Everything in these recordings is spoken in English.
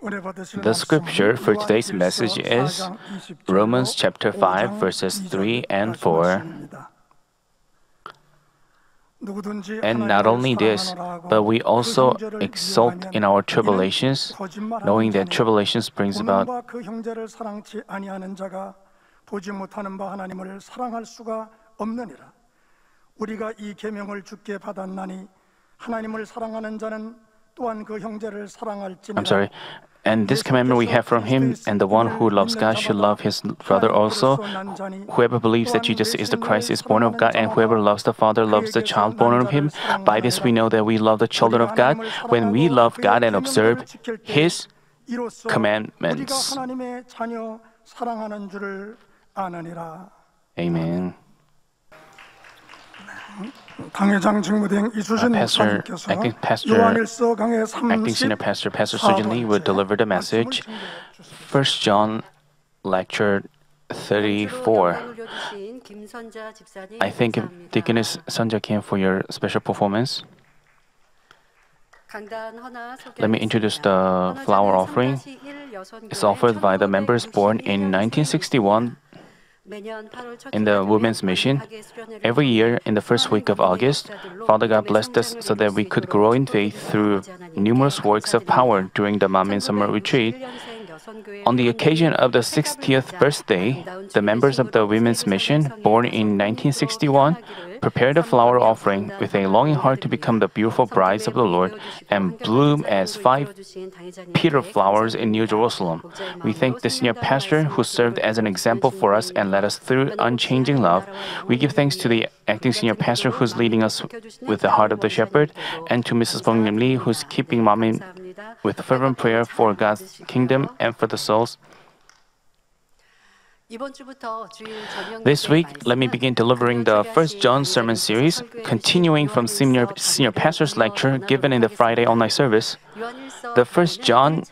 The scripture for today's message is Romans chapter 5 verses 3 and 4. And not only this, but we also exult in our tribulations, knowing that tribulations brings about 보지 못하는 바 하나님을 사랑할 수가 없느니라. 우리가 이 계명을 주께 받았나니 하나님을 사랑하는 자는 또한 그 형제를 사랑할지니라. I'm sorry. And this commandment we have from him, and the one who loves God should love his brother also. Whoever believes that Jesus is the Christ is born of God, and whoever loves the Father loves the child born of him. By this we know that we love the children of God, when we love God and observe his commandments. 사랑하는 줄을 아느니라. Amen. 당회장 직무대행 이수진 목사님께서 요한일서 강해 30 Acting Senior Pastor Sujin Lee will deliver the message. 1 John Lecture 34. I think Deaconess Sonja came for your special performance. Let me introduce the flower offering. It's offered by the members born in 1961 in the Women's Mission. Every year in the first week of August, Father God blessed us so that we could grow in faith through numerous works of power during the Manmin Summer Retreat. On the occasion of the 60th birthday, the members of the Women's Mission, born in 1961, prepared a flower offering with a longing heart to become the beautiful brides of the Lord and bloom as 5 Peter flowers in New Jerusalem. We thank the senior pastor who served as an example for us and led us through unchanging love. We give thanks to the acting senior pastor who's leading us with the heart of the shepherd, and to Mrs. Bong Lim Lee who's keeping Mommy with fervent prayer for God's kingdom and for the souls. This week, let me begin delivering the 1 John sermon series, continuing from senior pastor's lecture given in the Friday online service. The first John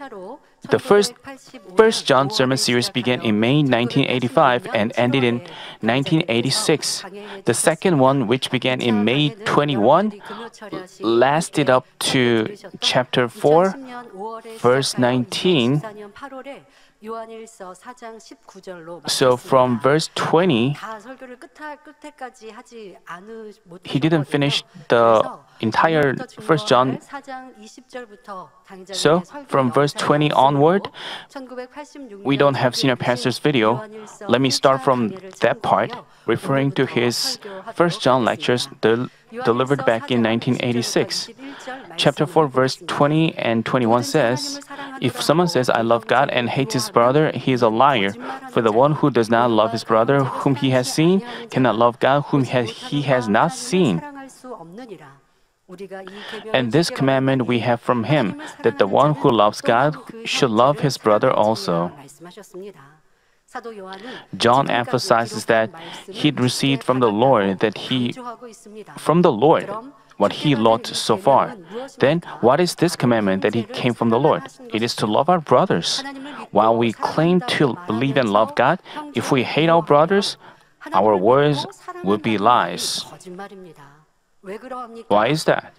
sermon series began in May 1985 and ended in 1986. The second one, which began in May 21, lasted up to chapter 4, verse 19. So from verse 20, he didn't finish the entire 1 John. So from verse 20 onward, we don't have senior pastor's video. Let me start from that part, referring to his 1 John lectures delivered back in 1986. Chapter 4, verse 20 and 21 says, "If someone says, 'I love God,' and hates his brother, he is a liar. For the one who does not love his brother whom he has seen cannot love God whom he has not seen. And this commandment we have from him, that the one who loves God should love his brother also." John emphasizes that he'd received from the Lord what he learned so far. Then, what is this commandment that he came from the Lord? It is to love our brothers. While we claim to believe and love God, if we hate our brothers, our words would be lies. Why is that?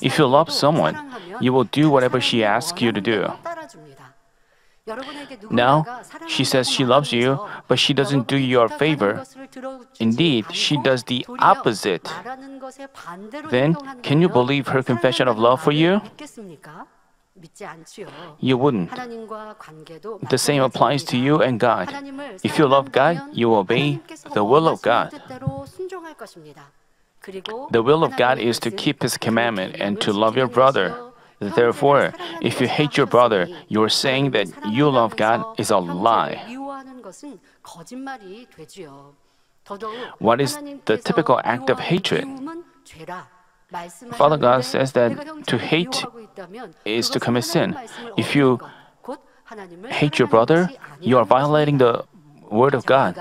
If you love someone, you will do whatever she asks you to do. Now, she says she loves you, but she doesn't do you a favor. Indeed, she does the opposite. Then, can you believe her confession of love for you? You wouldn't. The same applies to you and God. If you love God, you obey the will of God. The will of God is to keep His commandment and to love your brother. Therefore, if you hate your brother, you are saying that you love God is a lie. What is the typical act of hatred? Father God says that to hate is to commit sin. If you hate your brother, you are violating the word of God,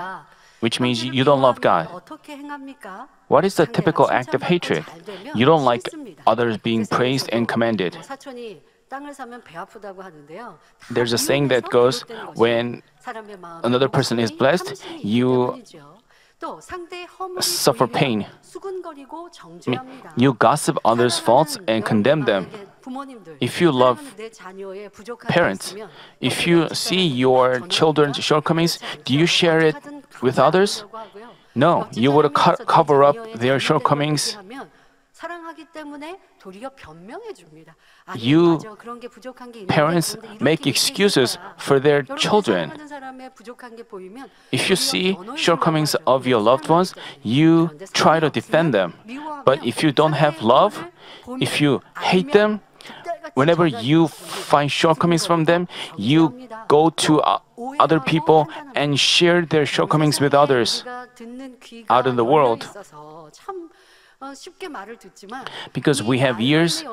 which means you don't love God. What is the typical act of hatred? You don't like others being praised and commended. There's a saying that goes, when another person is blessed, you suffer pain. You gossip others' faults and condemn them. If you love parents, if you see your children's shortcomings, do you share it with others? No, you would cover up their shortcomings. You parents make excuses for their children. If you see shortcomings of your loved ones, you try to defend them. But if you don't have love, if you hate them, whenever you find shortcomings from them, you go to other people and share their shortcomings with others out in the world. Because we have ears,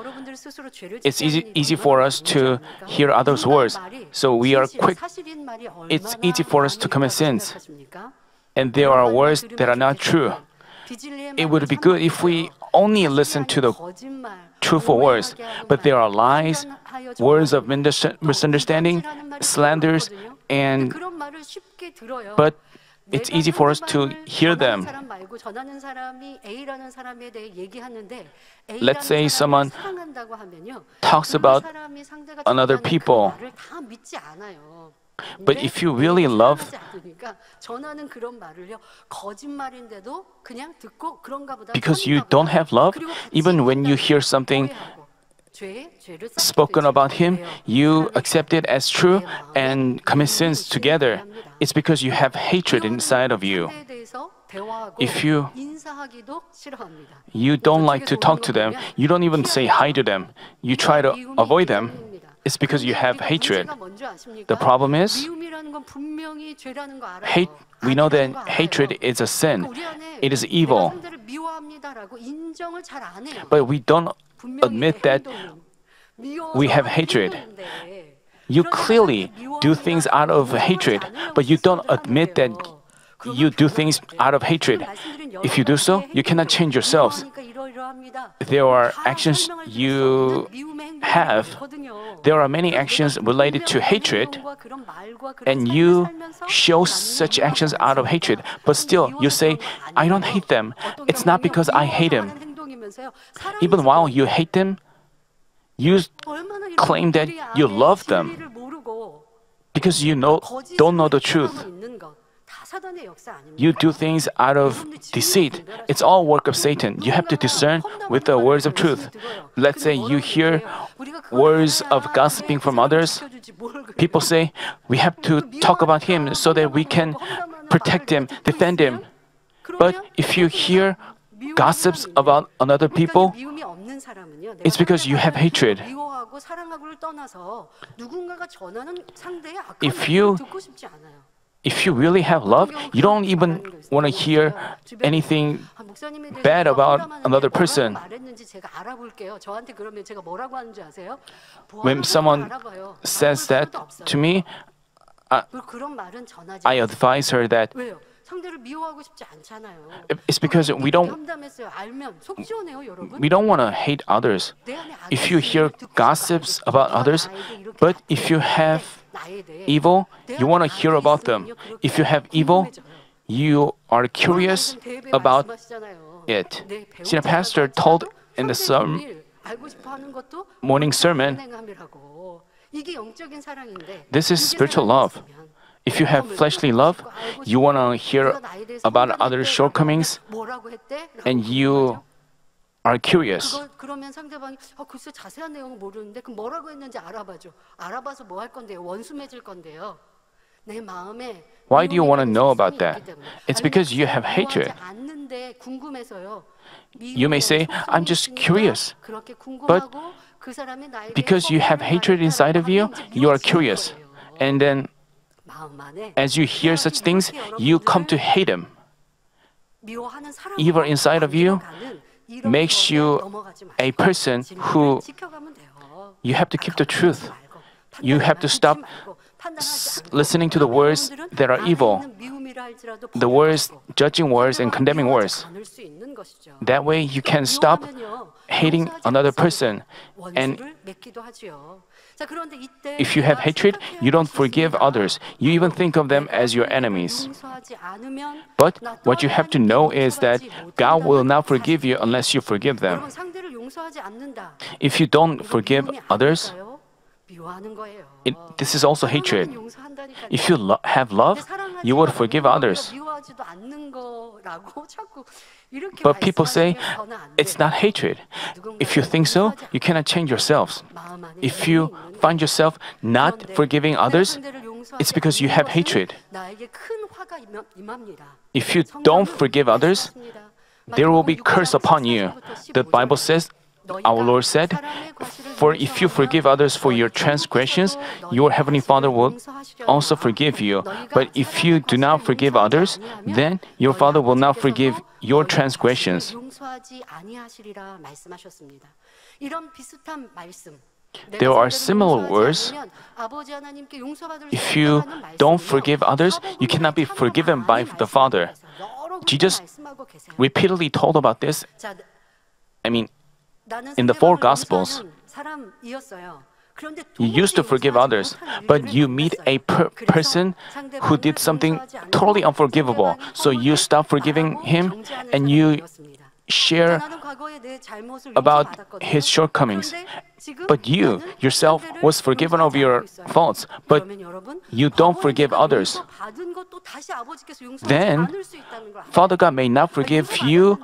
it's easy for us to hear others' words. So we are quick. It's easy for us to commit sins. And there are words that are not true. It would be good if we only listen to the truthful words. But there are lies, words of misunderstanding, slanders, but it's easy for us to hear them. Let's say someone talks about another people. But if you really love, because you don't have love, even when you hear something spoken about him, you accept it as true and commit sins together. It's because you have hatred inside of you. If you don't like to talk to them, you don't even say hi to them, you try to avoid them, it's because you have hatred. The problem is, we know that hatred is a sin. It is evil. But we don't admit that we have hatred. You clearly do things out of hatred, but you don't admit that you do things out of hatred. If you do so, you cannot change yourselves. There are actions you have. There are many actions related to hatred, and you show such actions out of hatred. But still, you say, I don't hate them. It's not because I hate him. Even while you hate them, you claim that you love them because you don't know the truth. You do things out of deceit. It's all work of Satan. You have to discern with the words of truth. Let's say you hear words of gossiping from others. People say, we have to talk about him so that we can protect him, defend him. But if you hear gossips about another people, it's because you have hatred. If you really have love, you don't even want to hear anything bad about another person. When someone says that to me, I advise her that it's because we don't want to hate others. If you hear gossips about others, but if you have evil, you want to hear about them. If you have evil, you are curious about it. Senior pastor told in the morning sermon, this is spiritual love. If you have fleshly love, you want to hear about others' shortcomings, and you are curious. 그러면 상대방이 글쎄 자세한 내용은 모르는데 그 뭐라고 했는지 알아봐서 뭐 할 건데요? 원수 맺을 건데요. 내 마음에 Why do you want to know about that? It's because you have hatred. You may say, I'm just curious. But because you have hatred inside of you, you are curious. And then, as you hear such things, you come to hate him. Evil inside of you makes you a person who you have to keep the truth. You have to stop listening to the words that are evil, the words, judging words and condemning words. That way you can stop hating another person. And 원수를 맺기도 하지요. 자, 그런데 이때 if you have 내가 hatred, you don't 생각해야 할 forgive 것이 others. You even think of them 내가 as your 상대를 enemies. 용서하지 않으면 But 나 what you 또한 have to 하나님께 know is that 용서하지 God will 못한다는 not forgive you 사실. unless you forgive them. 여러분, 상대를 용서하지 않는다. If you don't 이거 forgive 미움이 others, 아닐까요? 미워하는 거예요. this is also 사랑하면 hatred. 용서한다니까요. If you have love, 근데 사랑하지 you would 않는 forgive 거, others. 미워하지도 않는 거라고 자꾸 이렇게 But people say 말씀하시면 저는 안 it's 돼요. not hatred. If you think so, you cannot change yourselves. 마음 안에 If 미움이 you 있는데 find yourself not 그런데 forgiving 내가 others, 상대를 용서하지 it's because you 않는 have 것은 hatred. 나에게 큰 화가 임합니다. If you don't forgive others, there will be curse upon you. The Bible says, our Lord said, for if you forgive others for your transgressions, your heavenly Father will also forgive you. But if you do not forgive others, then your Father will not forgive your transgressions. 용서하지 아니하시리라 말씀하셨습니다. 이런 비슷한 말씀. There are similar words. If you don't forgive others, you cannot be forgiven by the Father. Jesus repeatedly told about this. I mean, in the four Gospels, you used to forgive others, but you meet a person who did something totally unforgivable. So you stop forgiving him and you share about his shortcomings. But you yourself was forgiven of your faults, but you don't forgive others. Then Father God may not forgive you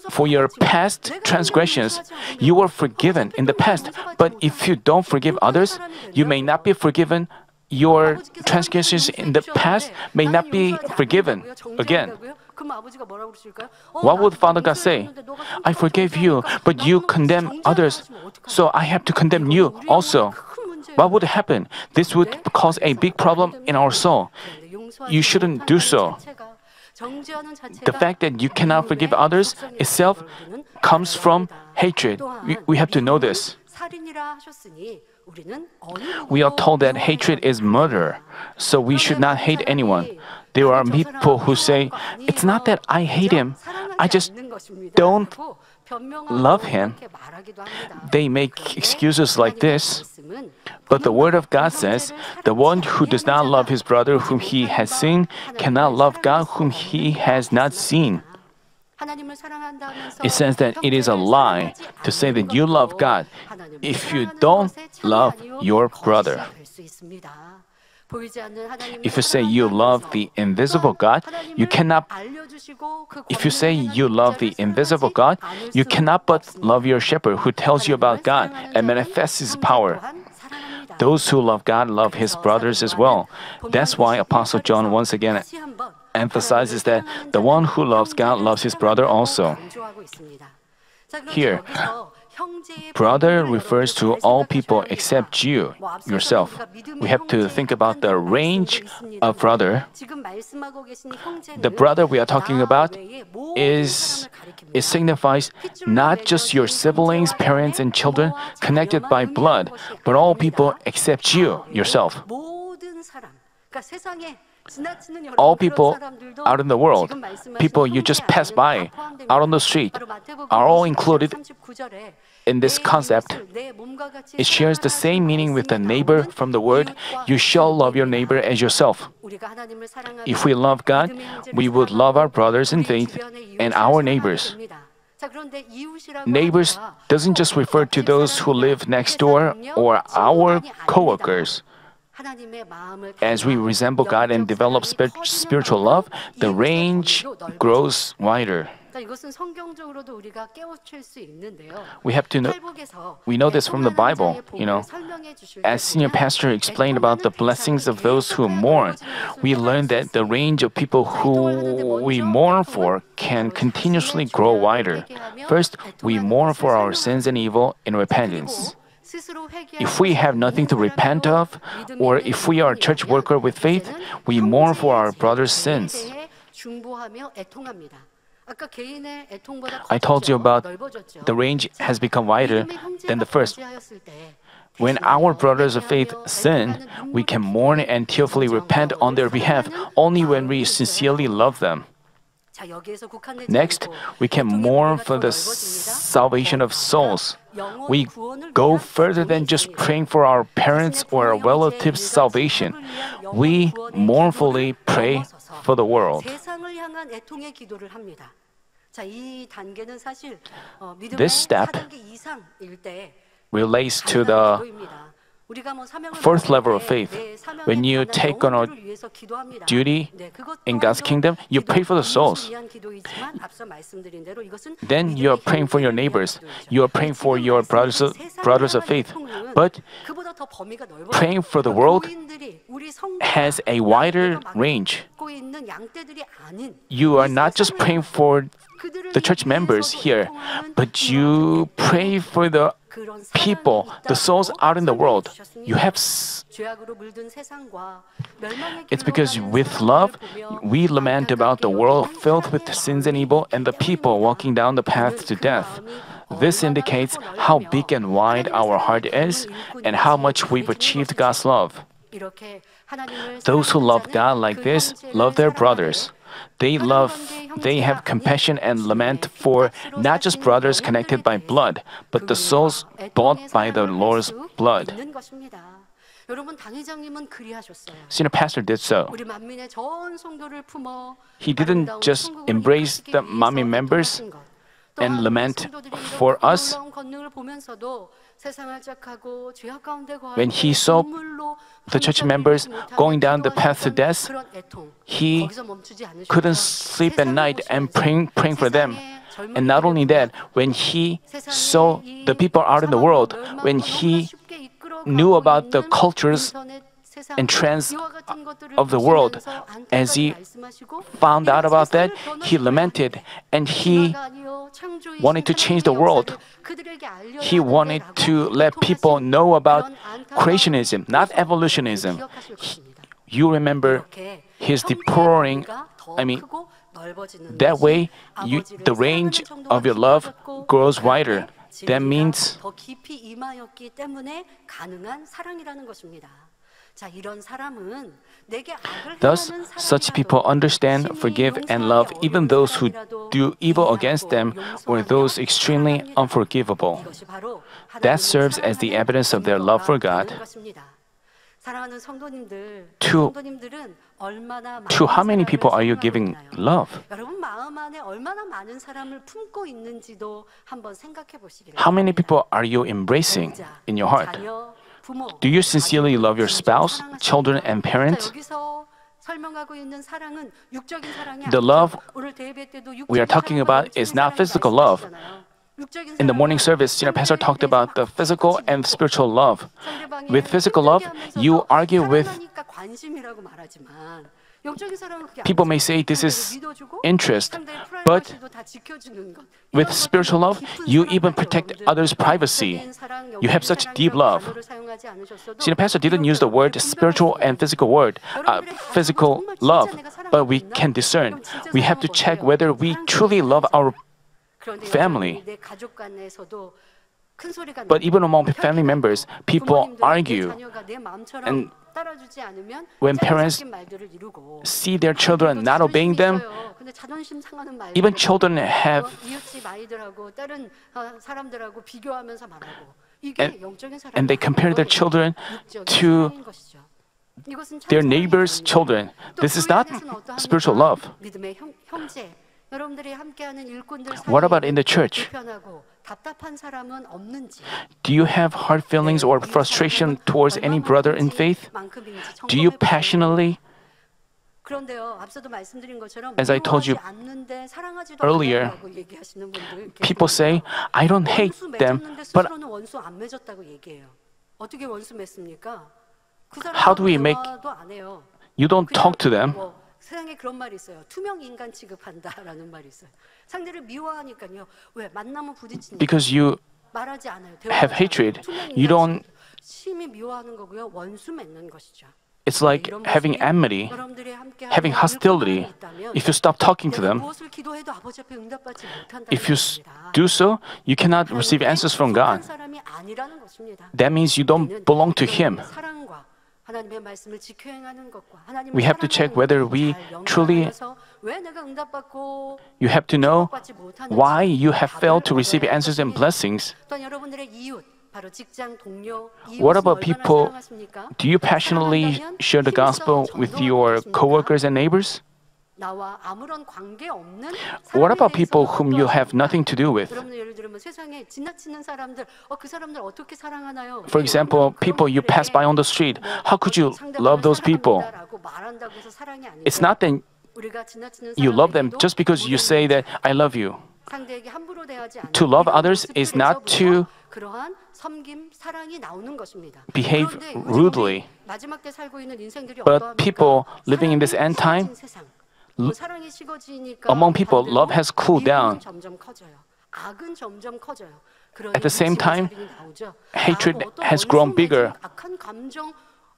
for your past transgressions. You were forgiven in the past, but if you don't forgive others, you may not be forgiven. Your transgressions in the past may not be forgiven again. What would Father God say? I forgave you, but you condemn others, so I have to condemn you also. What would happen? This would cause a big problem in our soul. You shouldn't do so. The fact that you cannot forgive others itself comes from hatred. We have to know this. We are told that hatred is murder, so we should not hate anyone. There are people who say, it's not that I hate him, I just don't love him. They make excuses like this. But the Word of God says, the one who does not love his brother whom he has seen cannot love God whom he has not seen. It says that it is a lie to say that you love God if you don't love your brother. If you say you love the invisible God, you cannot. If you say you love the invisible God, you cannot but love your shepherd who tells you about God and manifests his power. Those who love God love his brothers as well. That's why Apostle John once again emphasizes that the one who loves God loves his brother also. Here, brother refers to all people except you, yourself. We have to think about the range of brother. The brother we are talking about it signifies not just your siblings, parents, and children connected by blood, but all people except you, yourself. All people out in the world, people you just pass by, out on the street, are all included in this concept. It shares the same meaning with the neighbor from the word, you shall love your neighbor as yourself. If we love God, we would love our brothers in faith and our neighbors. Neighbors doesn't just refer to those who live next door or our co-workers. As we resemble God and develop spiritual love, the range grows wider. We have to know, we know this from the Bible, As senior pastor explained about the blessings of those who mourn, we learned that the range of people who we mourn for can continuously grow wider. First, we mourn for our sins and evil in repentance. If we have nothing to repent of, or if we are a church worker with faith, we mourn for our brother's sins. I told you about the range has become wider than the first. When our brothers of faith sin, we can mourn and tearfully repent on their behalf only when we sincerely love them. 자, 여기에서 국한되지 Next, 않고 we can 애통의 mourn 범위가 for 더 the 넓어집니다. salvation of souls. 영혼 We 구원을 go 위한 further 애통이 than just 있습니다. praying for our parents 자신의 or our 부모, 형제, relatives' 일가, salvation. 친척을 위한 영혼 We 구원의 mournfully 기도를 pray 넘어서서 for the world. 세상을 향한 애통의 기도를 합니다. 자, 이 단계는 사실 믿음의 This step 4단계 이상일 때 relates to 가능한 the 기도입니다. 우리가 뭐 사명을 fourth 맡을 level of 때 faith. 내 사명에 When you 관한 take on a 영혼들을 위해서 기도합니다. duty 네, 그것 in God's 또한도 kingdom, you 기도, pray for the 이웃을 souls. 위한 기도이지만 앞서 말씀드린 대로 이것은 Then you are 믿음의 praying for your 형제를 위한 neighbors. 기도이죠. You are praying for 지금 your 말씀드린 brothers of 세상을 faith. 향한 But 애통은 그보다 더 범위가 넓어요. praying for the world has a wider range. 맡고 있는 양떼들이 아닌 You are 이 not just 세상을 praying for 그들을 the church members 위해서도 here, 애통하는 but you pray for the 그런 사랑이 people, the souls 있다고 out in the world. 설명해 주셨습니다. You have 죄악으로 물든 세상과 멸망의 It's 길로 because 가는 with 사람들을 love, 보며 we lament about the world 안타깝게 filled 여기는 with sins and 사랑의 evil and the 마음이 people 때문입니다. walking down the path to 그 death. 마음이 This 얼마나 indicates 크고 how 넓으며 big and wide 하나님의 our 사랑을 heart 받는 is and how much we've achieved God's love. 이렇게 하나님을 Those who 사랑하는 love 자는 God like 그 this 형제를 love their 사랑하되 brothers. They have compassion and lament for not just brothers connected by blood, but the souls bought by the Lord's blood. 있는 것입니다. 여러분 당회장님은 그리하셨어요. Senior pastor did so. 우리 만민의 전 성도를 품어 He didn't 아름다운 just 천국을 embrace 이끌시기 the 위해서 Manmin members 애통하신 것. and 또한 lament 성도들이 이런 for us. 놀라운 권능을 보면서도 세상을 짝하고 죄악 가운데 거할 When he 때 saw 눈물로 the church 밤잠을 members 이루지 못하며 going down the path to 기도하셨던 death, 그런 애통, he 거기서 멈추지 않으셨죠. couldn't sleep at 세상을 night and 보시면서 praying for them. 세상의 젊은이들을 And not only that, 보며 when he 세상의 saw 이 the people out in the 사망과 world, 멸망으로 when 너무나 he 쉽게 이끌어가고 knew about the 있는 cultures 인터넷 세상, and trends 이와 같은 것들을 of the world, 보시면서 as he 안타까이 말씀하시고 found out 이런 about that, 세상을 he 변화시켜야 lamented and he 진화가 아니요 창조이신 wanted to change the 하나님의 world. 역사를 그들에게 알려야 He wanted 하는데라고 to let people 애통하신 know about 그런 안타까운 creationism, not 모습을 evolutionism. 기억하실 것입니다. You remember 이렇게 his 형제의 deploring, 범위가 더 I mean, 크고 넓어지는 that 것이 way, 아버지를 the range 사랑하는 정도가 of your love 깊어졌고 grows 그 wider. 앞에 That 진리가 means 더 깊이 임하였기 때문에 가능한 사랑이라는 것입니다. 자, 이런 사람은 내게 악을 thus, 행하는 such people understand, forgive, and love even those who do evil against them or those extremely unforgivable. That serves as the evidence of their love for God. 사랑하는 성도님들, To- 성도님들은 얼마나 많은 To how many 사랑을 people are you 사랑하고 giving 있나요? love? 여러분 마음 안에 얼마나 많은 사람을 품고 있는지도 한번 생각해 보시길 How many 바랍니다. people are you embracing 배우자, in your heart? 자녀, 부모, Do you sincerely love your spouse, children, and parents? 자, 여기서 설명하고 있는 사랑은 육적인 사랑이 The 아니죠. love 오늘 대회 때도 육적인 we are talking 사랑과 about 영적인 is not 사랑이 physical love. 말씀하시잖아요. 육적인 In the morning 사랑은 service, Senior Pastor talked 상대에 about the 대해서 physical 막 and 같이 spiritual love. 상대방이 With physical love, 힘들게 you 하면서도 argue with 사랑하니까 관심이라고 말하지만 영적인 사랑은 그게 people may 아니죠. say this is 상대를 믿어주고 interest, 상대의 but 프라이버시도 다 지켜주는 것. with 이런 spiritual love, 것들도 you 깊은 even 사랑이죠, protect 여러분들. others' privacy. 영적인 사랑, You have 영적인 such deep 사랑이라고 love. 단어를 사용하지 않으셨어도 Senior Pastor didn't use the word 여러분들의 spiritual and physical word, physical love, but we can discern. We have to check whether we truly love our family. 내 가족 간에서도 큰 소리가 But 나고 even among family members, people 부모님들은 내 argue 자녀가 내 마음처럼 and 따라주지 않으면 when 짜증 parents 섞인 말들을 이루고 see their children 또 not obeying them. 있어요. 근데 자존심 상하는 말들 Even children have 이웃집 아이들하고 다른 사람들하고 비교하면서 말하고 이게 영적인 사랑 and they compare their children to their neighbors' children. This is not spiritual love. 믿음의 형제 여러분들이 함께하는 일꾼들 What about 사이에 in the church? 불편하고 답답한 사람은 없는지 Do you have hard feelings or frustration towards any brother in faith? Do you passionately? 그런데요, 앞서도 말씀드린 것처럼 As I told you 미워하지 않는데 사랑하지도 earlier, 않는다고 얘기하시는 분들 People say, I don't hate 원수 them, 맺었는데 but 스스로는 원수 안 맺었다고 얘기해요. 어떻게 원수 맺습니까? 그 How do we 사람하고 make- 대화도 안 해요. you don't talk to them. 뭐 세상에 그런 말이 있어요. 투명 인간 취급한다라는 말이 있어요. 상대를 미워하니까요. 왜 만나면 부딪히니까 Because you 말하지 않아요. have 대화하지 hatred. 않아요. 투명 You don't- 인간 취급. 심히 미워하는 거고요. 원수 맺는 것이죠. It's like 이런 having 모습이 enmity, 여러분들이 함께하는 having hostility. 일꾼만이 있다면 If you stop talking to 내가 them, 무엇을 기도해도 아버지 앞에 응답받지 못한다는 if you 것입니다. do so, you cannot receive answers from God. 사람이 아니라는 것입니다. That means you don't belong to Him. 사랑과 하나님의 말씀을 지켜 행하는 것과 하나님을 We have to check whether we truly. 왜 내가 응답받고 You have to know 받지 못하는지 why you have failed to 답을 receive 얻어야 할 answers and 것입니다. blessings. 또한 여러분들의 이웃, 바로 직장 동료, What 이웃을 about 얼마나 people? 사랑하십니까? Do you passionately share the gospel with your coworkers and neighbors? 나와 아무런 관계 없는 What 사람에 about people 대해서 whom you have nothing to do with? 여러분 예를 들면 세상에 지나치는 사람들, 그 사람들 어떻게 사랑하나요? For example, people you pass by on the street. How could you love those people? 사랑합니다라고 말한다고 해서 사랑이 아니고 It's not that 우리가 지나치는 you love them 사람에게도 just because you say that I love you. 상대에게 함부로 대하지 않는 To love 이런 others is not to 모습들에서부터 그러한 섬김, 사랑이 나오는 것입니다. behave 그런데 요즘 rudely. 우리 마지막 때 살고 있는 인생들이 But 어떠합니까? people living in this end time, 사랑이 식어진 세상. 사랑이 식어지니까 among people, 반대로 love has cooled down. 미움은 점점 커져요. 악은 점점 커져요. At the same time, hatred 나하고 어떤 has grown 원수 bigger. 맺은 악한 감정,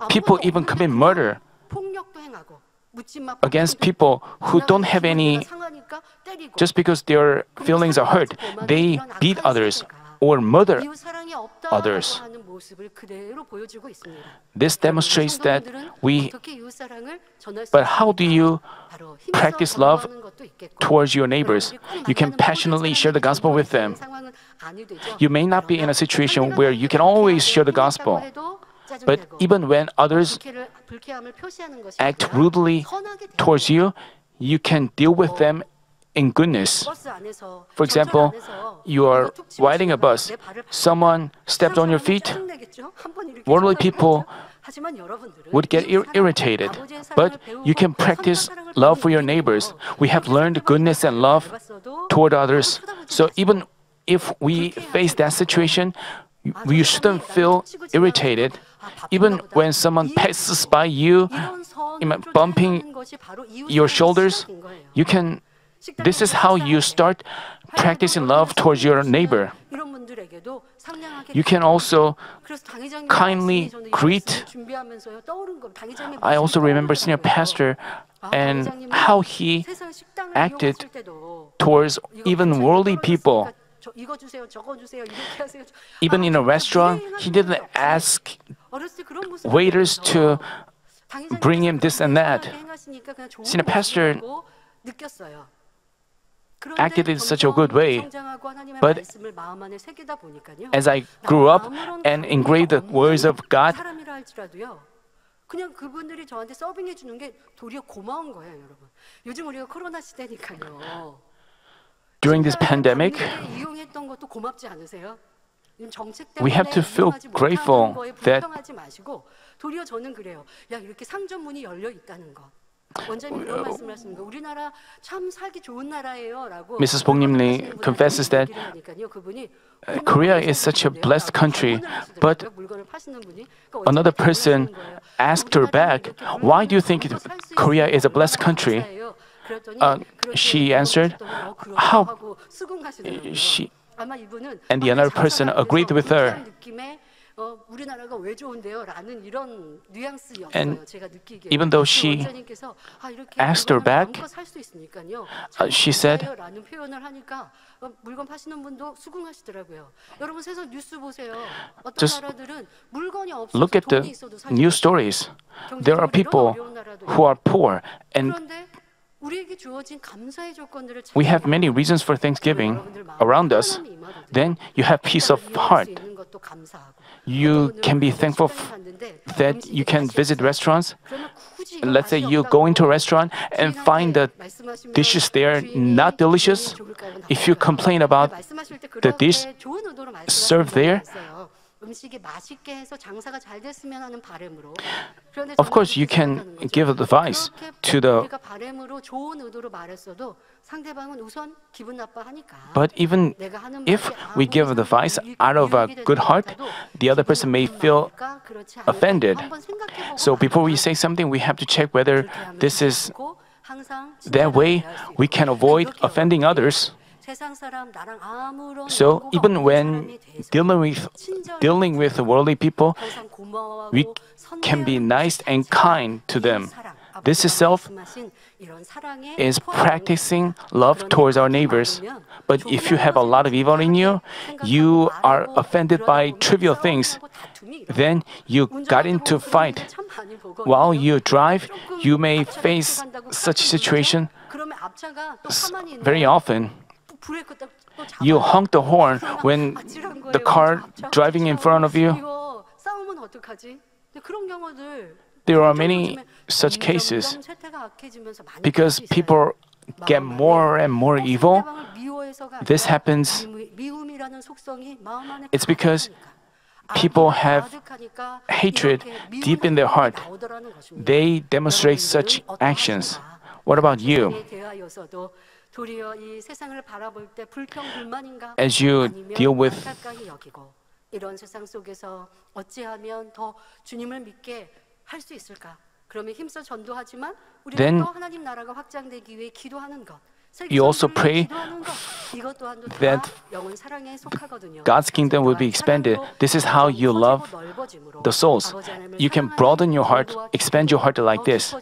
People 아무것도 even 없는데 commit 그냥 murder 폭력도 행하고 묻지마 against people who don't have any. 상하니까 때리고. Just because their feelings are hurt, they beat others or murder 이웃 사랑이 없다라고 others. 하는 모습을 그대로 보여주고 있습니다. This demonstrates that 성도님들은 we. 어떻게 이웃 사랑을 전할 수 But how do you 있습니까? 바로 힘써 practice love 전도하는 것도 있겠고, towards your neighbors? 여러분들이 꼭 You can 만나는 passionately 모든 share the gospel with them. 상황은 아니 되죠. You may not be in a 그러나 situation 상대가 where you can always share the gospel. 해도 But 짜증내고 even when others 불쾌함을 표시하는 것이 act 아니라 rudely 선하게 towards you, you can deal with them in goodness. 버스 안에서, For example, 전철 안에서 you are 누가 툭 치고 riding a 지나가면 bus. 내 발을 Someone stepped on your 사람은 feet. 짜증내겠죠? 한번 이렇게 Worldly 쳐다보겠죠? people 하지만 여러분들은 would get 이웃 사랑, irritated. 아버지의 사랑을 But you 배우고 can practice love for your neighbors. We have learned goodness and love toward others. So even if we face that situation, you shouldn't feel irritated. Even when someone passes by you, bumping your shoulders, you can. This is how you start practicing love towards your neighbor. You can also kindly greet. I also remember senior pastor and how he acted towards even worldly people. Even in a restaurant, he didn't ask waiters to bring him this and that. Senior pastor acted in such a good way. But as I grew up and engraved the words of God, 그냥 그분들이 저한테 서빙해 주는 게 도리어 고마운 거예요, 여러분. 요즘 우리가 코로나 시대니까요. during this pandemic, 이용했던 것도 고맙지 않으세요? 정책 we have to feel grateful that 불평하지 마시고 도리어 저는 그래요. 야, 이렇게 상점 문이 열려 있다는 거. 원장님 그런 말씀을 하시는 거. 우리나라 참 살기 좋은 나라예요라고. Mrs. Bongnim-lee confesses that Korea is such a blessed country, but another person asked her back, "Why do you think Korea is a blessed country?" She answered, "How?" And the other person agreed with her. 우리나라가 왜 좋은데요라는 이런 뉘앙스였어요. And 제가 느끼기에. even though she asked her back, she said, 라는 표현을 하니까 물건 파시는 분도 수긍하시더라고요. 여러분 세상 뉴스 보세요. 어떤 Just 나라들은 물건이 없어서 look at the 돈이 있어도 사지 news stories. There are people who are poor, and 그런데 우리에게 주어진 감사의 조건들을 we have many reasons for Thanksgiving around us. Then you have peace of heart. You can be thankful that you can visit restaurants. Let's say you go into a restaurant and find the dishes there not delicious. If you complain about the dish served there, of course you can give advice to the. But even if we give advice out of a good heart, the other person may feel offended. So before we say something, we have to check whether this is that way we can avoid offending others. So even when dealing with worldly people, we can be nice and kind to them. This itself is practicing love towards our neighbors. But if you have a lot of evil in you, you are offended by trivial things, then you got into fight. While you drive, you may face such situation very often. You honk the horn when the car driving in front of you. There are many such cases because people get more and more evil. This happens. It's because people have hatred deep in their heart. They demonstrate such actions. What about you? As you deal with 이런 세상 속에서 어찌하면 더 주님을 믿게 할 수 있을까? 그러면 힘써 전도하지만 우리는 또 하나님 나라가 확장되기 위해 기도하는 것. You also pray that God's kingdom will be expanded. This is how you love the souls. You can broaden your heart, expand your heart like this.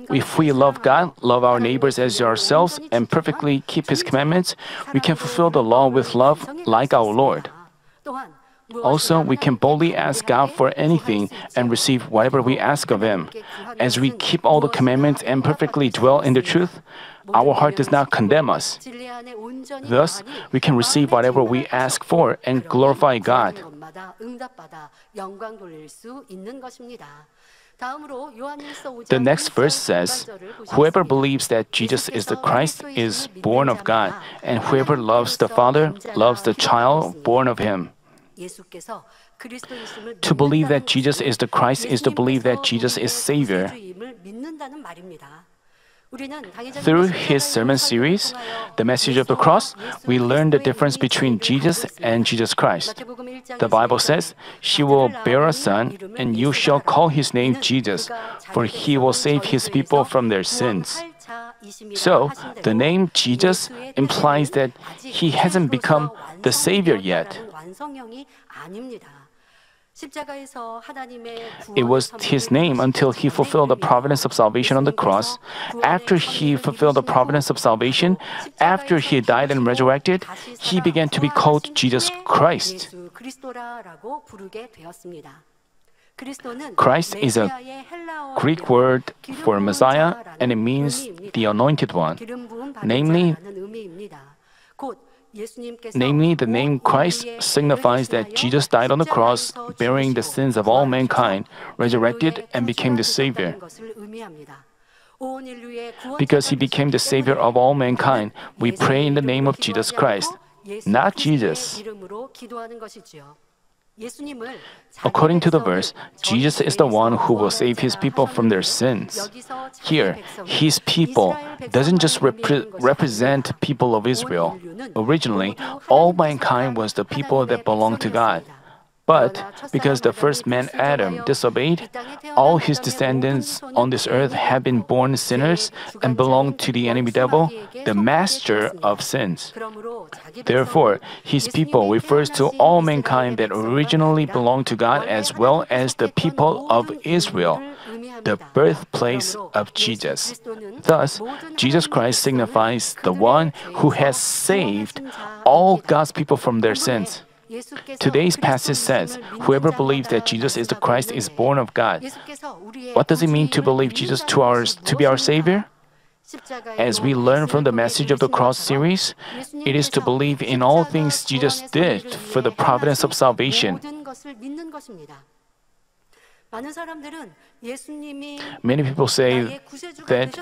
If we love God, love our neighbors as ourselves, and perfectly keep His commandments, we can fulfill the law with love like our Lord. Also, we can boldly ask God for anything and receive whatever we ask of Him. As we keep all the commandments and perfectly dwell in the truth, our heart does not condemn us. Thus, we can receive whatever we ask for and glorify God. The next verse says, "Whoever believes that Jesus is the Christ is born of God, and whoever loves the Father loves the child born of Him." To believe that Jesus is the Christ is to believe that Jesus is Savior. Through his sermon series, The Message of the Cross, we learn the difference between Jesus and Jesus Christ. The Bible says, "She will bear a son, and you shall call his name Jesus, for he will save his people from their sins." So, the name Jesus implies that he hasn't become the Savior yet. It was his name until he fulfilled the providence of salvation on the cross. After he fulfilled the providence of salvation, after he died and resurrected, he began to be called Jesus Christ. Christ is a Greek word for Messiah, and it means the anointed one. Namely, the name Christ signifies that Jesus died on the cross, bearing the sins of all mankind, resurrected, and became the Savior. Because he became the Savior of all mankind, we pray in the name of Jesus Christ, not Jesus. According to the verse, Jesus is the one who will save his people from their sins. Here, his people doesn't just represent people of Israel. Originally, all mankind was the people that belonged to God. But because the first man Adam disobeyed, all his descendants on this earth have been born sinners and belong to the enemy devil, the master of sins. Therefore, his people refers to all mankind that originally belonged to God as well as the people of Israel, the birthplace of Jesus. Thus, Jesus Christ signifies the one who has saved all God's people from their sins. Today's passage says, "Whoever believes that Jesus is the Christ is born of God." What does it mean to believe Jesus to be our Savior? As we learn from the Message of the Cross series, it is to believe in all things Jesus did for the providence of salvation. Many people say that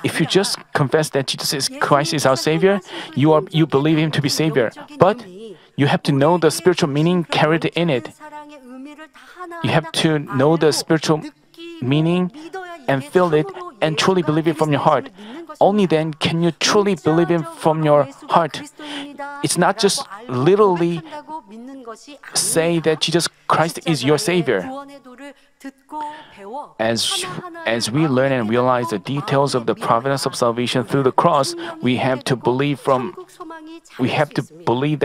if you just confess that Jesus Christ is our Savior, you believe Him to be Savior. But you have to know the spiritual meaning carried in it. You have to know the spiritual meaning and feel it and truly believe it from your heart. Only then can you truly believe it from your heart. It's not just literally say that Jesus Christ is your Savior. As we learn and realize the details of the providence of salvation through the cross, we have to believe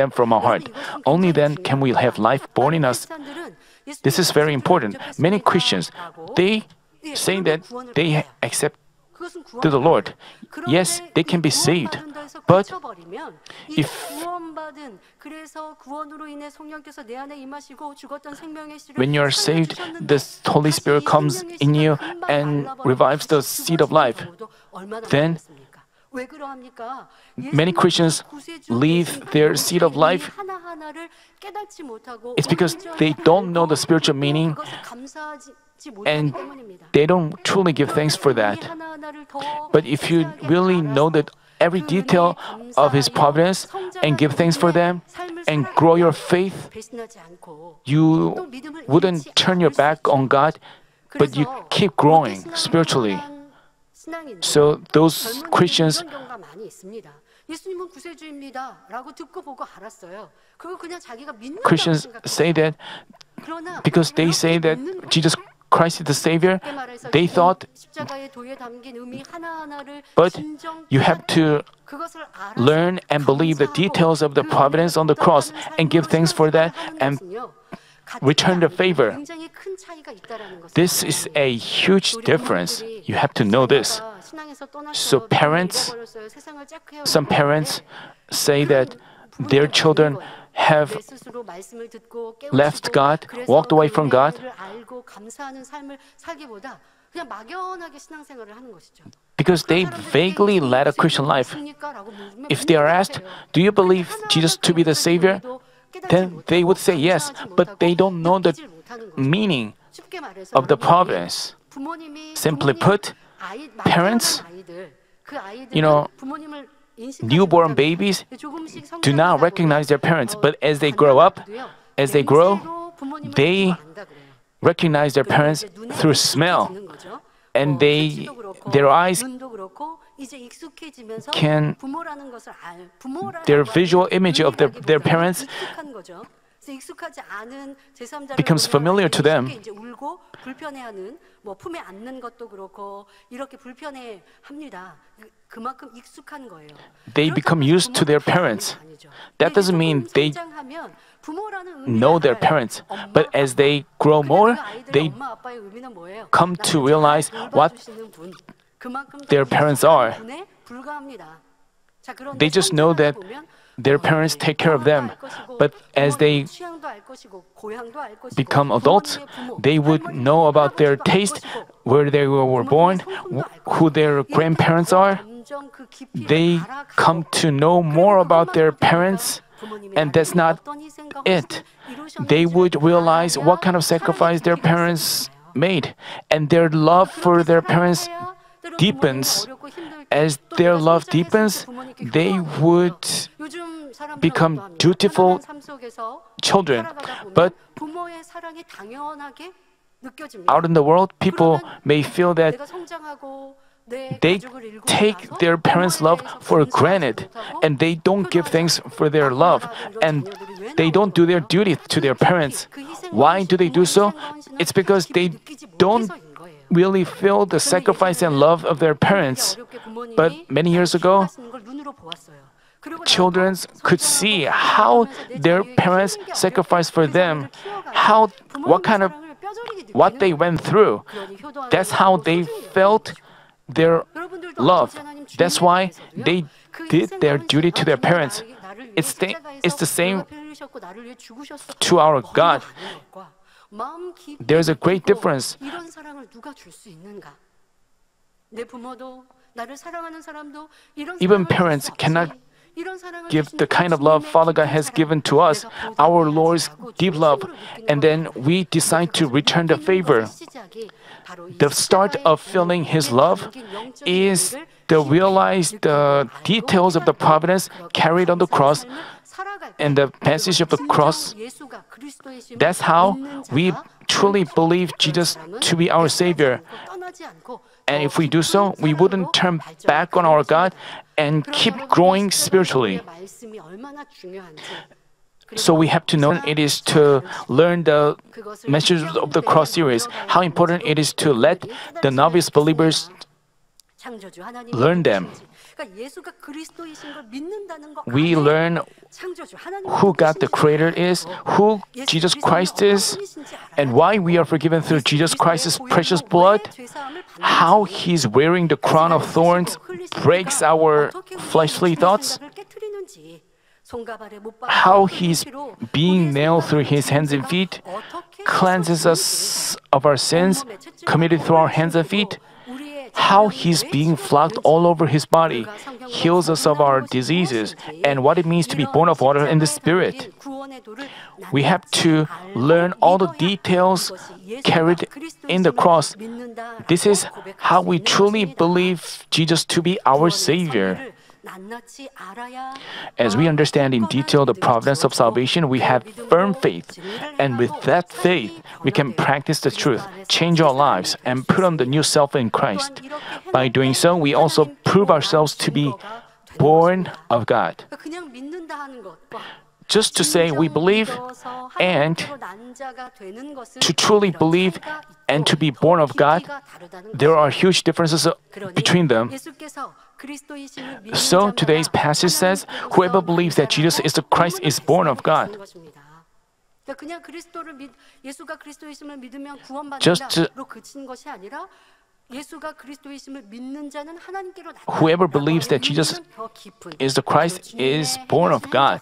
them from our heart. Only then can we have life born in us. This is very important. Many Christians, they say that they accept to the Lord. Yes, they can be saved. But if when you are saved, the Holy Spirit comes in you and revives the seed of life, then many Christians leave their seed of life. It's because they don't know the spiritual meaning and they don't truly give thanks for that. But if you really know that every detail of His providence and give thanks for them and grow your faith, you wouldn't turn your back on God, but you keep growing spiritually. So those Christians, Christians say that because they say that Jesus Christ is the Savior, they thought, but you have to learn and believe the details of the providence on the cross and give thanks for that and return the favor. This is a huge difference. You have to know this. So some parents say that their children have left God, walked away from God, because they vaguely led a Christian life. If they are asked, do you believe Jesus to be the Savior? Then they would say yes, but they don't know the meaning of the providence. Simply put, parents, newborn babies do not recognize their parents, but as they grow, they recognize their parents through smell, and their eyes can, their visual image of their parents becomes familiar to them. They become used to their parents. That doesn't mean they know their parents, but as they grow more, they come to realize what their parents are. They just know that their parents take care of them, but as they become adults, they would know about their taste, where they were born, who their grandparents are. They come to know more about their parents, and that's not it. They would realize what kind of sacrifice their parents made, and their love for their parents deepens. As their love deepens, they would become dutiful children. But out in the world, people may feel that they take their parents' love for granted, and they don't give thanks for their love, and they don't do their duty to their parents. Why do they do so? It's because they don't really feel the sacrifice and love of their parents. But many years ago, children could see how their parents sacrificed for them, what they went through. That's how they felt their love. That's why they did their duty to their parents. It's the same to our God. There's a great difference. Even parents cannot give the kind of love Father God has given to us, our Lord's deep love, and then we decide to return the favor. The start of feeling His love is to realize the details of the providence carried on the cross and the passage of the cross. That's how we truly believe Jesus to be our Savior. And if we do so, we wouldn't turn back on our God and keep growing spiritually. 말씀이 얼마나 중요한지. So we have to know it is to learn the message of the cross series, how important it is to let the novice believers 창조주 하나님이 learn them. 그러니까 예수가 그리스도이신 걸 믿는다는 거 We 안에 learn 창조주 하나님이 who God the Creator is, who Jesus Christ is, and why we are forgiven through Jesus Christ's precious blood, how He's wearing the crown of thorns, breaks our fleshly thoughts, how He's being nailed through His hands and feet, cleanses us of our sins committed through our hands and feet, how He's being flogged all over His body, heals us of our diseases, and what it means to be born of water and the Spirit. We have to learn all the details carried in the cross. This is how we truly believe Jesus to be our Savior. As we understand in detail the providence of salvation, we have firm faith. And with that faith, we can practice the truth, change our lives, and put on the new self in Christ. By doing so, we also prove ourselves to be born of God. Just to say we believe and to truly believe and to be born of God, there are huge differences between them. So today's passage says, whoever believes that Jesus is the Christ is born of God. Whoever believes that Jesus is the Christ is born of God.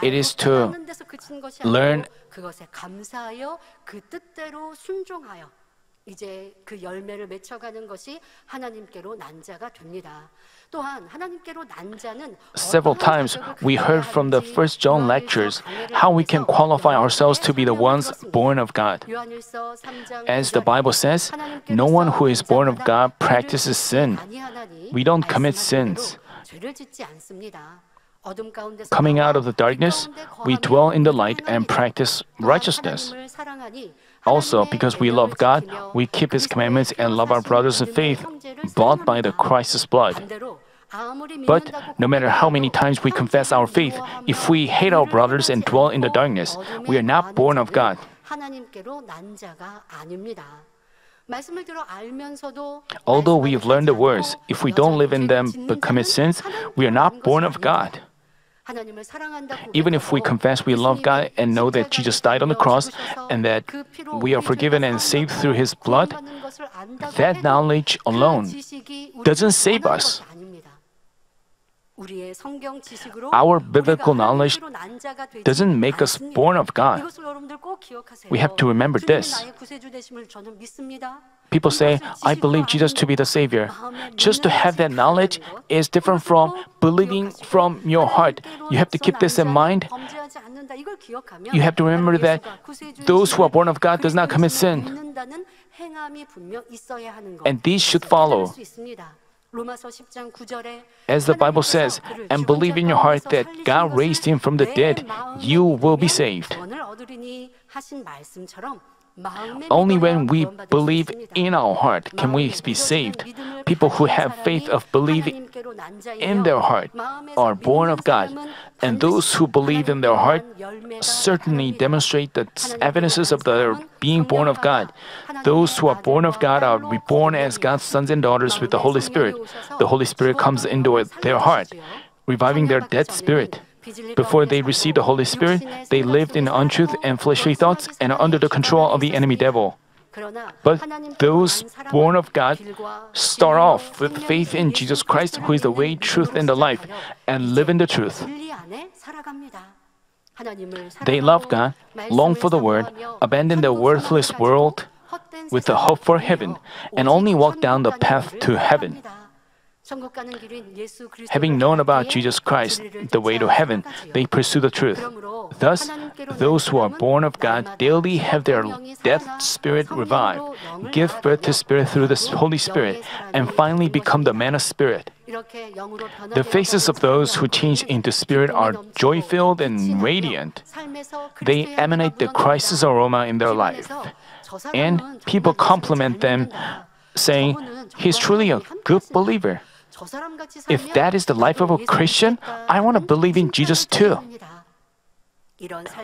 It is to learn 이제 그 열매를 맺혀가는 것이 하나님께로 난 자가 됩니다. 또한 하나님께로 난 자는 Several times we heard from the First John lectures how we can qualify ourselves to be the ones born of God. As the Bible says, no one who is born of God practices sin. We don't commit sins. Coming out of the darkness, we dwell in the light and practice righteousness. Also, because we love God, we keep His commandments and love our brothers in faith, bought by the Christ's blood. But no matter how many times we confess our faith, if we hate our brothers and dwell in the darkness, we are not born of God. Although we have learned the words, if we don't live in them but commit sins, we are not born of God. Even if we confess we love God and know that Jesus died on the cross and that we are forgiven and saved through His blood, that knowledge alone doesn't save us. Our biblical knowledge doesn't make us born of God. We have to remember this. People say, I believe Jesus to be the Savior. Just to have that knowledge is different from believing from your heart. You have to keep this in mind. You have to remember that those who are born of God does not commit sin. And these should follow. As the Bible says, and believe in your heart that God raised Him from the dead, you will be saved. Only when we believe in our heart can we be saved. People who have faith of believing in their heart are born of God, and those who believe in their heart certainly demonstrate the evidences of their being born of God. Those who are born of God are reborn as God's sons and daughters with the Holy Spirit. The Holy Spirit comes into their heart, reviving their dead spirit. Before they received the Holy Spirit, they lived in untruth and fleshly thoughts and are under the control of the enemy devil. But those born of God start off with faith in Jesus Christ, who is the way, truth, and the life, and live in the truth. They love God, long for the Word, abandon the worthless world with the hope for heaven, and only walk down the path to heaven. Having known about Jesus Christ, the way to heaven, they pursue the truth. Thus, those who are born of God daily have their dead spirit revived, give birth to spirit through the Holy Spirit, and finally become the man of spirit. The faces of those who change into spirit are joy-filled and radiant. They emanate the Christ's aroma in their life. and people compliment them, saying, he's truly a good believer. If that is the life of a Christian, I want to believe in Jesus too.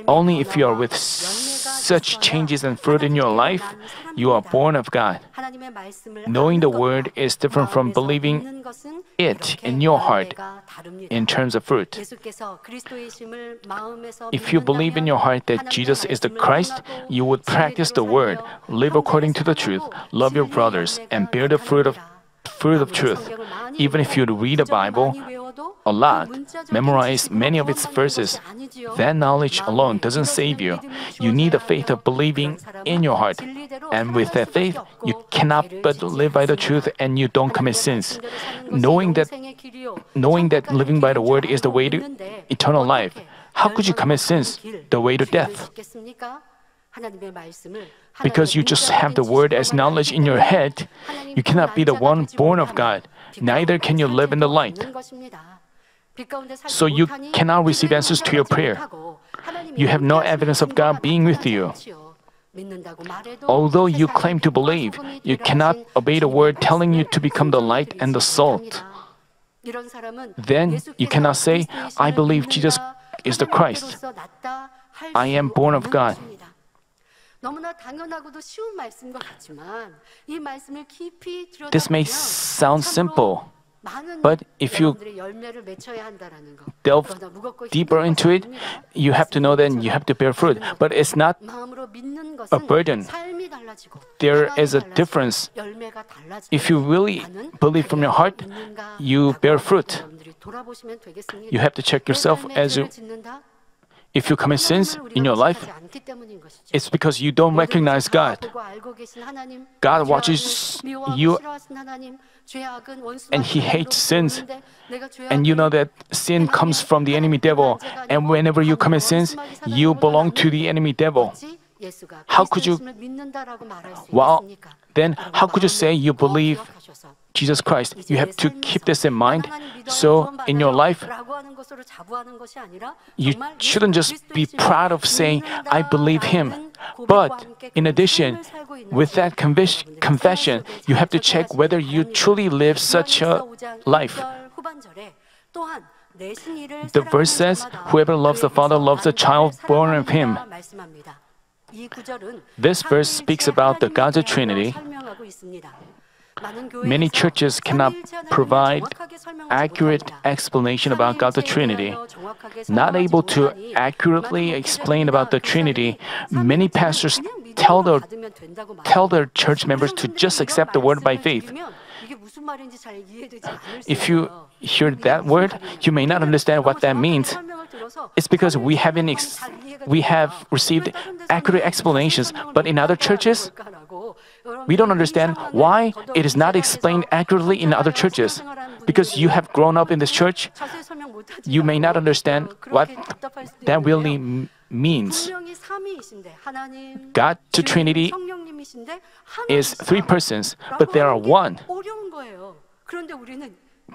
Only if you are with such changes and fruit in your life, you are born of God. Knowing the word is different from believing it in your heart in terms of fruit. If you believe in your heart that Jesus is the Christ, you would practice the word, live according to the truth, love your brothers, and bear the fruit of truth. Even if you read the Bible a lot, memorize many of its verses, that knowledge alone doesn't save you. You need the faith of believing in your heart. And with that faith, you cannot but live by the truth and you don't commit sins. Knowing that living by the word is the way to eternal life, how could you commit sins, the way to death? Because you just have the word as knowledge in your head, you cannot be the one born of God. Neither can you live in the light. So you cannot receive answers to your prayer. You have no evidence of God being with you. Although you claim to believe, you cannot obey the word telling you to become the light and the salt. Then you cannot say, I believe Jesus is the Christ. I am born of God. This may sound simple, but if you delve deeper into it, you have to know that you have to bear fruit. But it's not a burden. There is a difference. If you really believe from your heart, you bear fruit. You have to check yourself if you commit sins in your life, it's because you don't recognize God. God watches you and He hates sins. And you know that sin comes from the enemy devil. And whenever you commit sins, you belong to the enemy devil. How could you say you believe Jesus Christ? You have to keep this in mind. So in your life, you shouldn't just be proud of saying, I believe Him. But in addition, with that confession, you have to check whether you truly live such a life. The verse says, whoever loves the Father loves the child born of Him. This verse speaks about the God's Trinity. Many churches cannot provide accurate explanation about God's Trinity. Not able to accurately explain about the Trinity, many pastors tell their church members to just accept the word by faith. If you hear that word, you may not understand what that means. It's because we have received accurate explanations, but in other churches, we don't understand why it is not explained accurately in other churches. Because you have grown up in this church, you may not understand what that really means. God to Trinity is three persons, but there are one.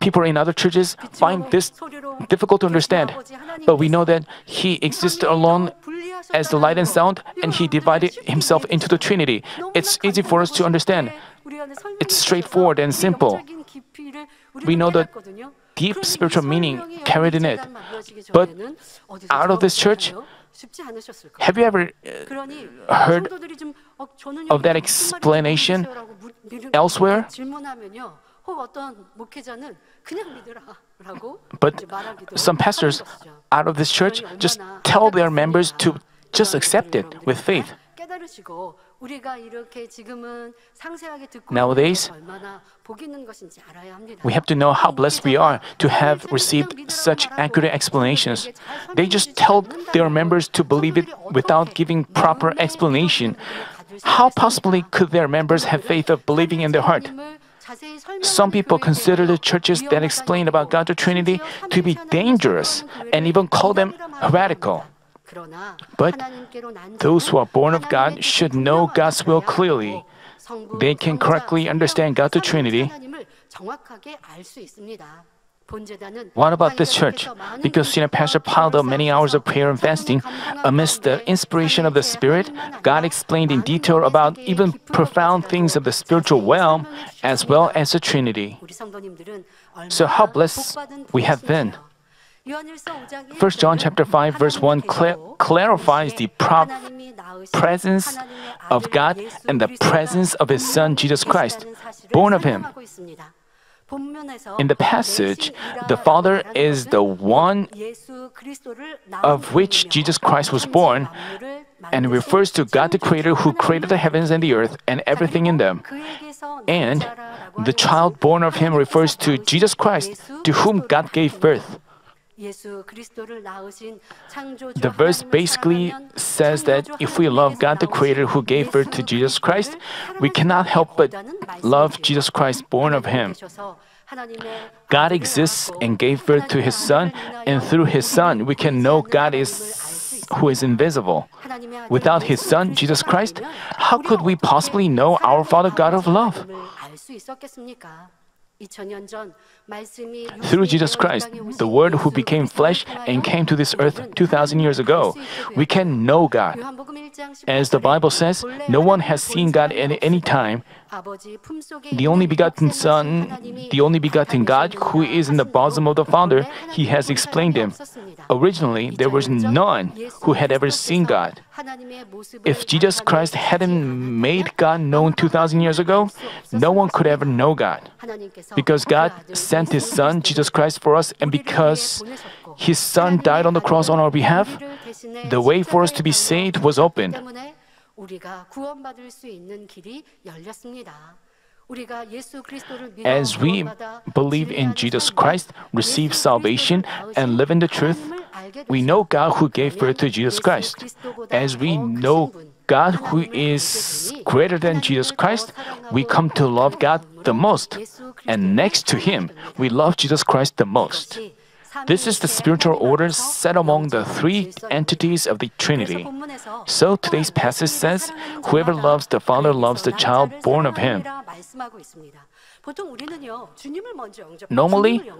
People in other churches find this difficult to understand, but we know that He exists alone as the light and sound, and He divided Himself into the Trinity. It's easy for us to understand. It's straightforward and simple. We know the deep spiritual meaning carried in it. But out of this church, have you ever heard of that explanation elsewhere? But some pastors out of this church just tell their members to just accept it with faith. Nowadays, we have to know how blessed we are to have received such accurate explanations. They just tell their members to believe it without giving proper explanation. How possibly could their members have faith of believing in their heart? Some people consider the churches that explain about God's Trinity to be dangerous and even call them heretical. But those who are born of God should know God's will clearly. They can correctly understand God's Trinity. What about this church? Because senior pastor piled up many hours of prayer and fasting, amidst the inspiration of the Spirit, God explained in detail about even profound things of the spiritual realm as well as the Trinity. So how blessed we have been. 1 John chapter 5 verse 1 clarifies the presence of God and the presence of His Son Jesus Christ, born of Him. In the passage, the Father is the one of which Jesus Christ was born, and refers to God the Creator who created the heavens and the earth and everything in them. And the child born of Him refers to Jesus Christ, to whom God gave birth. The verse basically says that if we love God the Creator who gave birth to Jesus Christ, we cannot help but love Jesus Christ born of Him. God exists and gave birth to His Son, and through His Son we can know God who is invisible. Without His Son, Jesus Christ, how could we possibly know our Father God of love? Through Jesus Christ, the Word who became flesh and came to this earth 2,000 years ago, we can know God. As the Bible says, no one has seen God at any time. The only begotten Son, the only begotten God who is in the bosom of the Father, He has explained Him. Originally, there was none who had ever seen God. If Jesus Christ hadn't made God known 2,000 years ago, no one could ever know God. Because God sent His Son, Jesus Christ, for us, and because His Son died on the cross on our behalf, the way for us to be saved was opened. As we believe in Jesus Christ, receive salvation, and live in the truth, we know God who gave birth to Jesus Christ. As we know God who is greater than Jesus Christ, we come to love God the most. And next to Him, we love Jesus Christ the most. This is the spiritual order set among the three entities of the Trinity. So today's passage says, whoever loves the Father loves the child born of Him. Normally,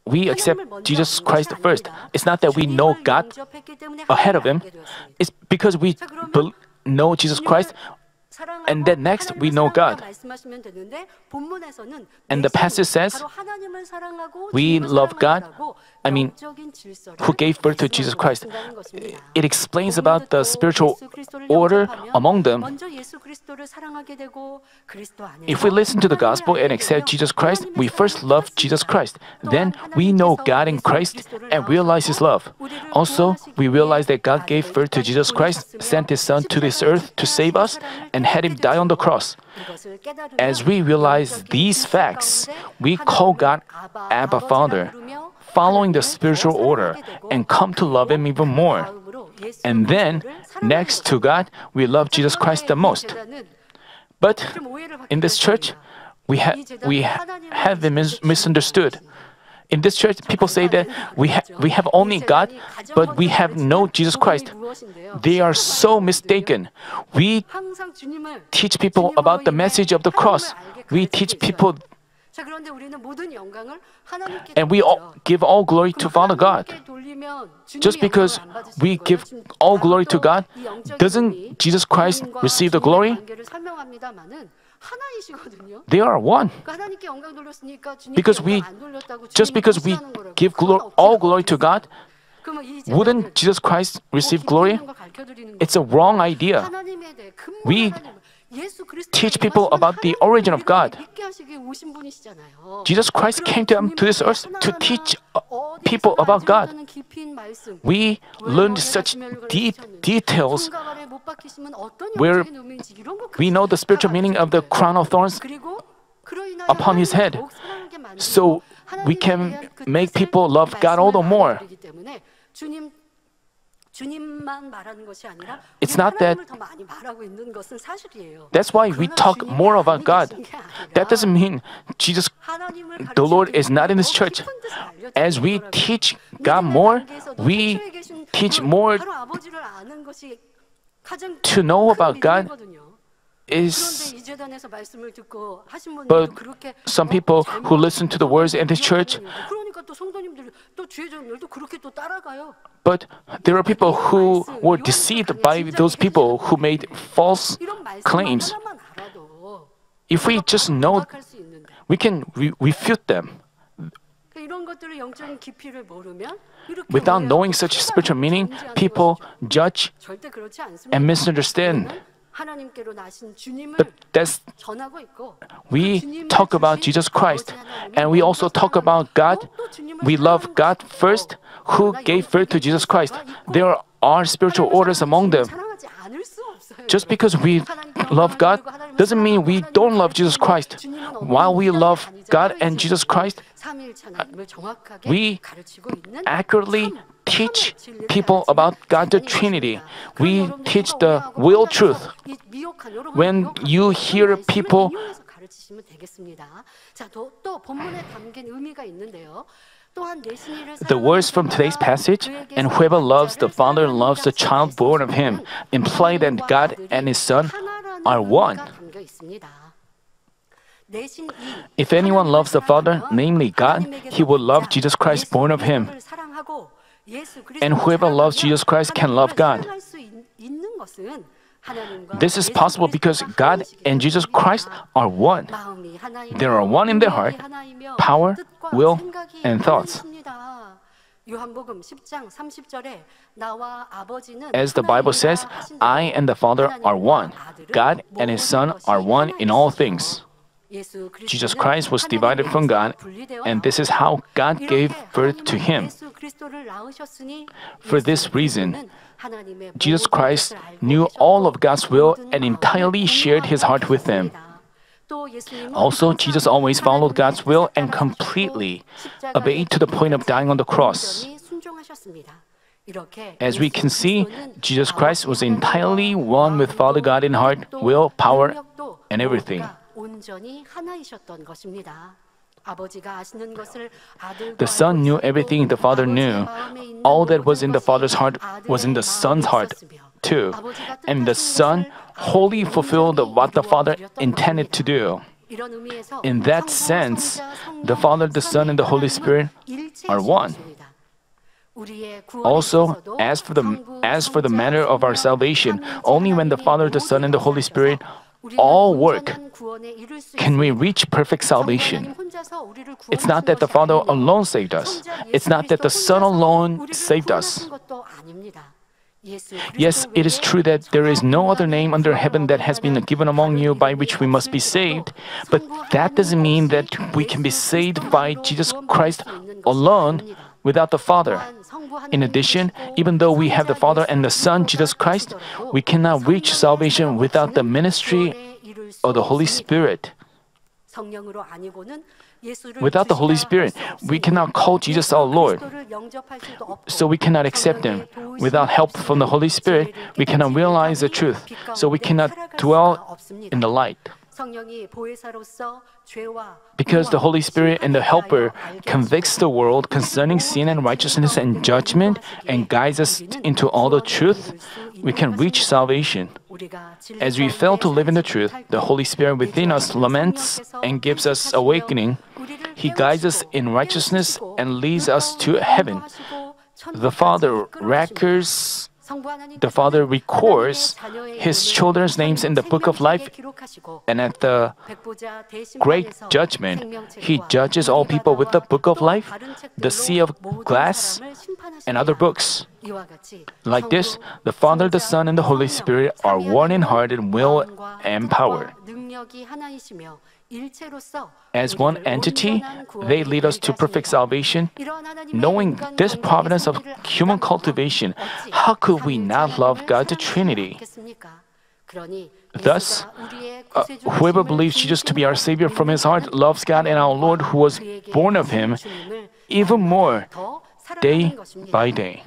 we accept Jesus Christ first. It's not that we know God ahead of Him. It's because we know Jesus Christ, and then next we know God. And the passage says, we love God, who gave birth to Jesus Christ. It explains about the spiritual order among them. If we listen to the gospel and accept Jesus Christ, we first love Jesus Christ. Then we know God in Christ and realize His love. Also, we realize that God gave birth to Jesus Christ, sent His Son to this earth to save us, and had Him die on the cross. As we realize these facts, we call God Abba Father, following the spiritual order, and come to love Him even more. And then, next to God, we love Jesus Christ the most. But in this church, we have been misunderstood. In this church, people say that we have only God, but we have no Jesus Christ. They are so mistaken. We teach people about the message of the cross. We teach people, and we give all glory to Father God. Just because we give all glory to God, doesn't Jesus Christ receive the glory? They are one. Because we give all glory to God, wouldn't Jesus Christ receive glory? It's a wrong idea. We teach people about the origin of God. Jesus Christ came to this earth to teach people about God. We learned such deep details where we know the spiritual meaning of the crown of thorns upon His head. So we can make people love God all the more. It's not that. That's why we talk more about God. That doesn't mean the Lord is not in this church. As we teach God more, we teach more to know about God. But some people who listen to the words in this church 사람들이 또 주의 종들도 그렇게 또 따라가요. But there are people who were deceived by those people who made false 이런 말씀만 claims. 하나만 알아도 If we just know, 반박할 수 있는데 we can refute them. 이런 것들을 영적인 깊이를 모르면 이렇게 Without 오해하고 knowing such spiritual meaning, people judge 절대 그렇지 않습니다. and misunderstand. 하나님께로 나신 주님을 But that's 전하고 있고 we talk about Jesus Christ, and we also talk about God. We love God first, who gave birth to Jesus Christ. There are spiritual orders among them. 사랑하지 않을 수 없어요. Just because we love God doesn't mean we don't love Jesus Christ. While we love God and Jesus Christ, 삼위일체 하나님을 정확하게 we 가르치고 있는 accurately teach people about God the Trinity. We teach the real truth. When you hear people 가르치시면 되겠습니다. 자, 또 본문에 담긴 의미가 있는데요. the words from today's passage, and whoever loves the Father loves the child born of him, imply that God and his Son are one. If anyone loves the Father, namely God, he will love Jesus Christ born of him. And whoever loves Jesus Christ can love God. This is possible because God and Jesus Christ are one. They are one in their heart, power, will, and thoughts. As the Bible says, I and the Father are one. God and his Son are one in all things. Jesus Christ was divided from God, and this is how God gave birth to him. For this reason, Jesus Christ knew all of God's will and entirely shared his heart with them. Also, Jesus always followed God's will and completely obeyed to the point of dying on the cross. As we can see, Jesus Christ was entirely one with Father God in heart, will, power, and everything. The Son knew everything the Father knew. All that was in the Father's heart was in the Son's heart too. And the Son wholly fulfilled what the Father intended to do. In that sense, the Father, the Son, and the Holy Spirit are one. Also, as for the matter of our salvation, only when the Father, the Son, and the Holy Spirit all work can we reach perfect salvation. It's not that the Father alone saved us. It's not that the Son alone saved us. Yes, it is true that there is no other name under heaven that has been given among you by which we must be saved, but that doesn't mean that we can be saved by Jesus Christ alone without the Father. In addition, even though we have the Father and the Son, Jesus Christ, we cannot reach salvation without the ministry of the Holy Spirit. Without the Holy Spirit, we cannot call Jesus our Lord. So we cannot accept Him. Without help from the Holy Spirit, we cannot realize the truth. So we cannot dwell in the light. Because the Holy Spirit and the Helper convicts the world concerning sin and righteousness and judgment and guides us into all the truth, we can reach salvation. As we fail to live in the truth, the Holy Spirit within us laments and gives us awakening. He guides us in righteousness and leads us to heaven. The Father records His children's names in the book of life, and at the great judgment, He judges all people with the book of life, the sea of glass, and other books. Like this, the Father, the Son, and the Holy Spirit are one in heart and will and power. As one entity, they lead us to perfect salvation. Knowing this providence of human cultivation, how could we not love God the Trinity? Thus, whoever believes Jesus to be our Savior from his heart loves God and our Lord who was born of Him even more, day by day.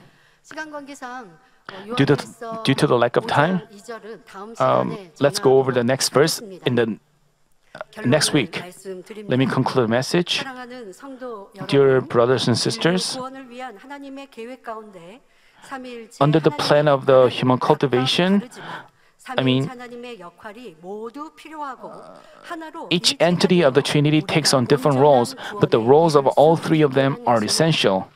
Due to the lack of time, let's go over the next verse in the next week. Let me conclude the message. Dear brothers and sisters, under the plan of the human cultivation, each entity of the Trinity takes on different roles, but the roles of all three of them are essential.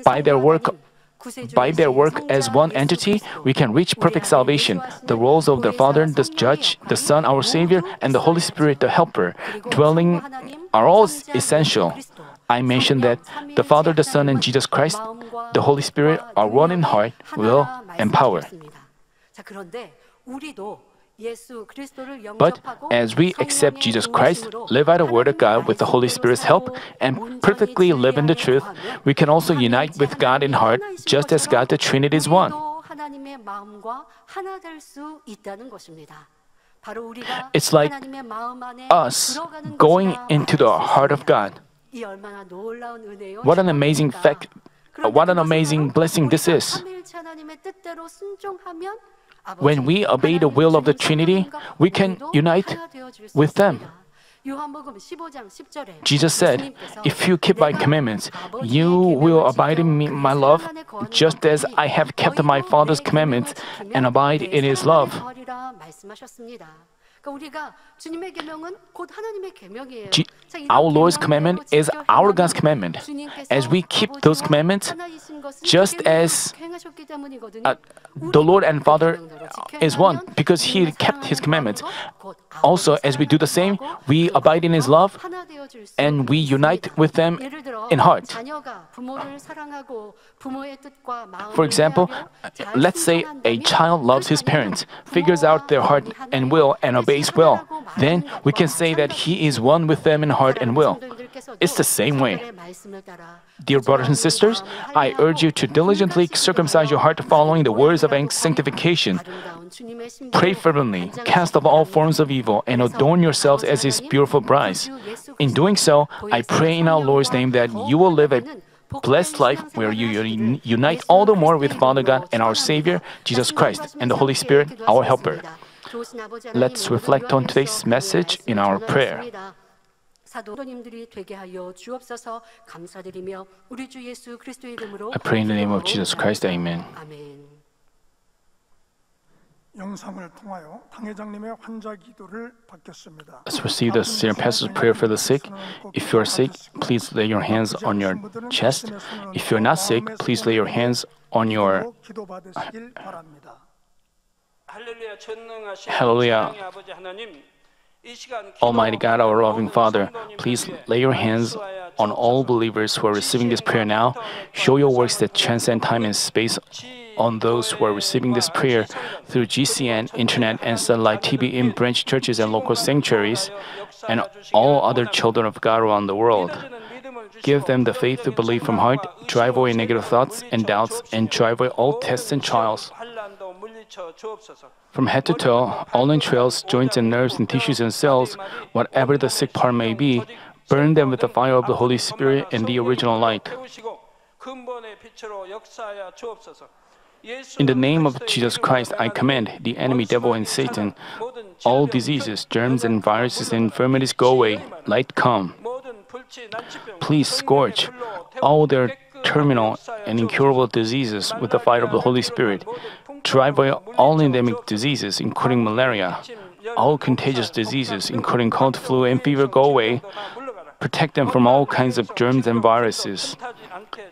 By their work as one entity, we can reach perfect salvation. The roles of the Father, the Judge, the Son, our Savior, and the Holy Spirit, the Helper, dwelling, are all essential. I mentioned that the Father, the Son, and Jesus Christ, the Holy Spirit, are one in heart, will, and power. But as we accept Jesus Christ, live out the Word of God with the Holy Spirit's help, and perfectly live in the truth, we can also unite with God in heart, just as God the Trinity is one. It's like us going into the heart of God. What an amazing blessing this is. When we obey the will of the Trinity, we can unite with them. Jesus said, "If you keep my commandments, you will abide in my love, just as I have kept my Father's commandments and abide in His love." Our Lord's commandment is our God's commandment. As we keep those commandments, just as the Lord and Father is one, because He kept His commandments. Also, as we do the same, we abide in His love and we unite with them in heart. For example, let's say a child loves his parents, figures out their heart and will, and obeys well. Then we can say that he is one with them in heart and will. It's the same way. Dear brothers and sisters, I urge you to diligently circumcise your heart following the words of sanctification. Pray fervently, cast off all forms of evil, and adorn yourselves as His beautiful brides. In doing so, I pray in our Lord's name that you will live a blessed life where you unite all the more with Father God and our Savior, Jesus Christ, and the Holy Spirit, our Helper. Let's reflect on today's message in our prayer. I pray in the name of Jesus Christ. Amen. Let's receive the senior pastor's prayer for the sick. If you are sick, please lay your hands on your chest. If you are not sick, please lay your hands on your... Hallelujah. Almighty God, our loving Father, please lay your hands on all believers who are receiving this prayer now. Show your works that transcend time and space on those who are receiving this prayer through GCN, Internet, and Satellite TV in branch churches and local sanctuaries, and all other children of God around the world. Give them the faith to believe from heart, drive away negative thoughts and doubts, and drive away all tests and trials. From head to toe, all entrails, joints and nerves and tissues and cells, whatever the sick part may be, burn them with the fire of the Holy Spirit and the original light. In the name of Jesus Christ, I command the enemy devil and Satan, all diseases, germs and viruses and infirmities go away, light come. Please scourge all their terminal and incurable diseases with the fire of the Holy Spirit. Drive away all endemic diseases, including malaria. All contagious diseases, including cold, flu, and fever, go away. Protect them from all kinds of germs and viruses.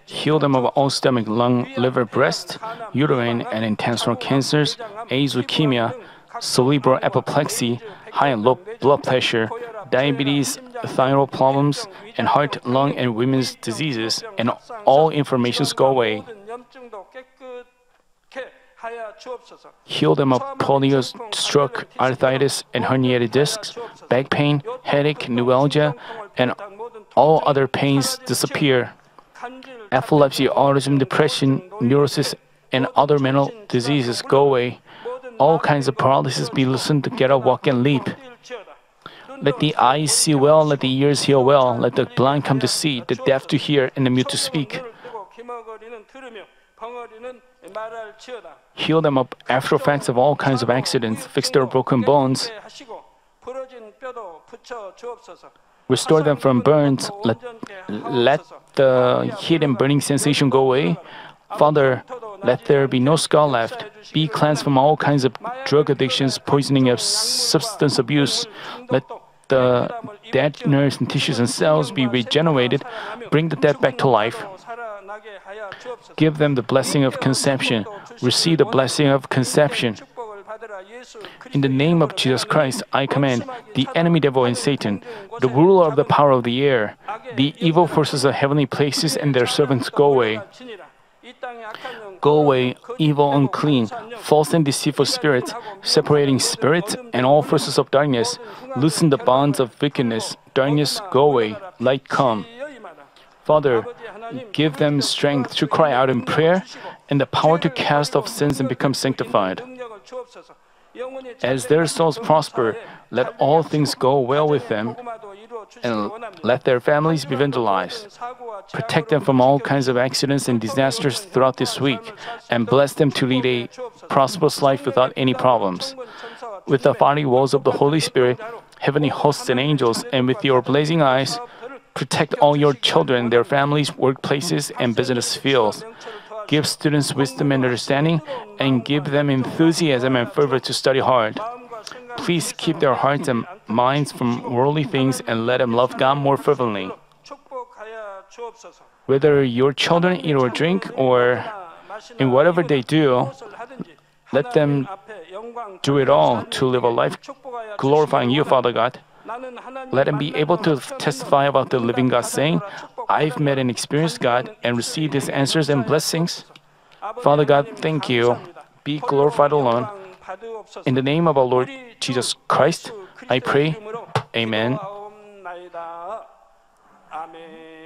Heal them of all stomach, lung, liver, breast, uterine, and intestinal cancers, AIDS, leukemia, cerebral apoplexy, high and low blood pressure, diabetes, thyroid problems, and heart, lung, and women's diseases, and all inflammations go away. Heal them of polio, stroke, arthritis, and herniated discs, back pain, headache, neuralgia, and all other pains disappear. Epilepsy, autism, depression, neurosis, and other mental diseases go away. All kinds of paralysis be loosened to get up, walk, and leap. Let the eyes see well, let the ears hear well, let the blind come to see, the deaf to hear, and the mute to speak. Heal them of after effects of all kinds of accidents, fix their broken bones. Restore them from burns. Let the heat and burning sensation go away. Father, Let there be no scar left. Be cleansed from all kinds of drug addictions, poisoning of substance abuse. Let the dead nerves and tissues and cells be regenerated. Bring the dead back to life. Give them the blessing of conception. Receive the blessing of conception. In the name of Jesus Christ, I command the enemy devil and Satan, the ruler of the power of the air, the evil forces of heavenly places and their servants go away. Go away, evil, unclean, false and deceitful spirits, separating spirits and all forces of darkness. Loosen the bonds of wickedness. Darkness, go away. Light, come. Father, give them strength to cry out in prayer and the power to cast off sins and become sanctified. As their souls prosper, let all things go well with them, and let their families be evangelized. Protect them from all kinds of accidents and disasters throughout this week, and bless them to lead a prosperous life without any problems. With the fiery walls of the Holy Spirit, heavenly hosts and angels, and with your blazing eyes, protect all your children, their families, workplaces, and business fields. Give students wisdom and understanding, and give them enthusiasm and fervor to study hard. Please keep their hearts and minds from worldly things and let them love God more fervently. Whether your children eat or drink, or in whatever they do, let them do it all to live a life glorifying you, Father God. Let them be able to testify about the living God, saying, I've met and experienced God and received His answers and blessings. Father God, thank you. Be glorified alone. In the name of our Lord Jesus Christ, I pray. Amen. 아멘.